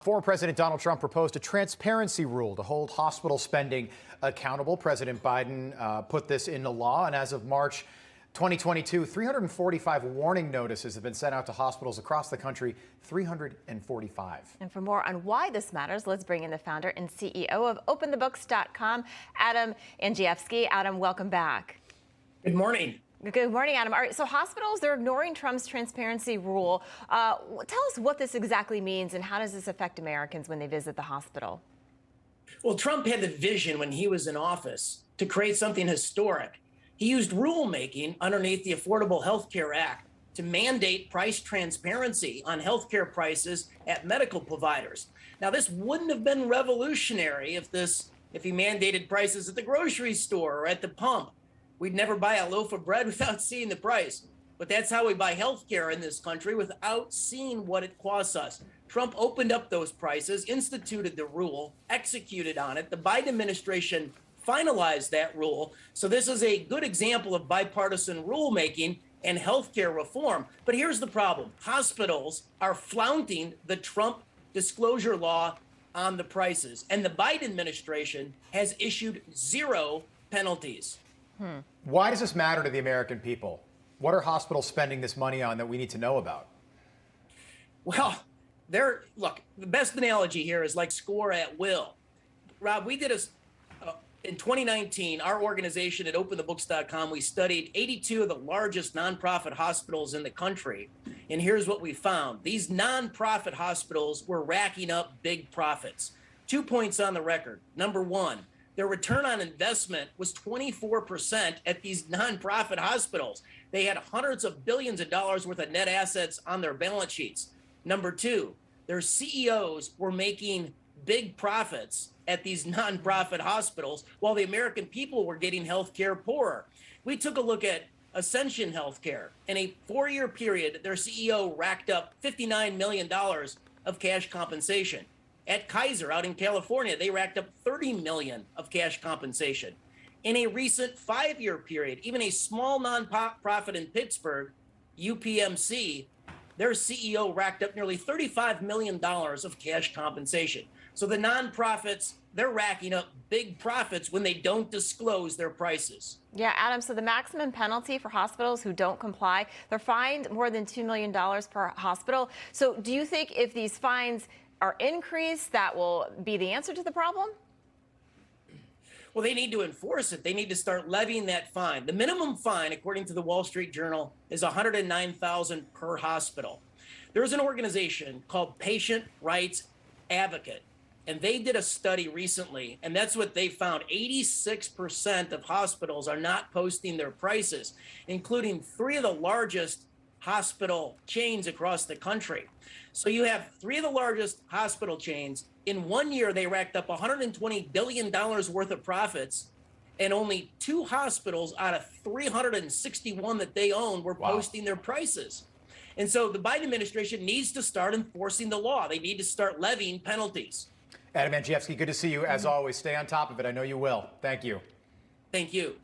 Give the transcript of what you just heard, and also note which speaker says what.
Speaker 1: Former President Donald Trump proposed a transparency rule to hold hospital spending accountable. President Biden put this into law, and as of March 2022, 345 warning notices have been sent out to hospitals across the country. 345.
Speaker 2: And for more on why this matters, let's bring in the founder and CEO of OpenTheBooks.com, Adam Andrzejewski. Adam, welcome back.
Speaker 3: Good morning.
Speaker 2: Good morning, Adam. All right, so hospitals, they're ignoring Trump's transparency rule. Tell us what this exactly means and how does this affect Americans when they visit the hospital?
Speaker 3: Well, Trump had the vision when he was in office to create something historic. He used rulemaking underneath the Affordable Health Care Act to mandate price transparency on health care prices at medical providers. Now, this wouldn't have been revolutionary if he mandated prices at the grocery store or at the pump. We'd never buy a loaf of bread without seeing the price. But that's how we buy health care in this country, without seeing what it costs us. Trump opened up those prices, instituted the rule, executed on it. The Biden administration finalized that rule. So this is a good example of bipartisan rulemaking and health care reform. But here's the problem. Hospitals are flaunting the Trump disclosure law on the prices. And the Biden administration has issued zero penalties.
Speaker 1: Why does this matter to the American people? What are hospitals spending this money on that we need to know about?
Speaker 3: Well, look, the best analogy here is like score at will. Rob, we did in 2019, our organization at OpenTheBooks.com, we studied 82 of the largest nonprofit hospitals in the country. And here's what we found. These nonprofit hospitals were racking up big profits. 2 points on the record. Number one, their return on investment was 24% at these nonprofit hospitals. They had hundreds of billions of dollars worth of net assets on their balance sheets. Number two, their CEOs were making big profits at these nonprofit hospitals while the American people were getting health care poorer. We took a look at Ascension Healthcare. In a 4-year period, their CEO racked up $59 million of cash compensation. At Kaiser out in California, they racked up $30 million of cash compensation. In a recent 5-year period, even a small nonprofit in Pittsburgh, UPMC, their CEO racked up nearly $35 million of cash compensation. So the nonprofits, they're racking up big profits when they don't disclose their prices.
Speaker 2: Yeah, Adam, so the maximum penalty for hospitals who don't comply, they're fined more than $2 million per hospital. So do you think if these fines are increased, that will be the answer to the problem?
Speaker 3: Well, they need to enforce it. They need to start levying that fine. The minimum fine, according to the Wall Street Journal, is $109,000 per hospital. There's an organization called Patient Rights Advocate, and they did a study recently, and that's what they found. 86% of hospitals are not posting their prices, including 3 of the largest hospital chains across the country. So you have 3 of the largest hospital chains. In 1 year, they racked up $120 billion worth of profits, and only 2 hospitals out of 361 that they own were posting their prices. And so the Biden administration needs to start enforcing the law. They need to start levying penalties.
Speaker 1: Adam Andrzejewski, good to see you as always. Stay on top of it. I know you will. Thank you.
Speaker 3: Thank you.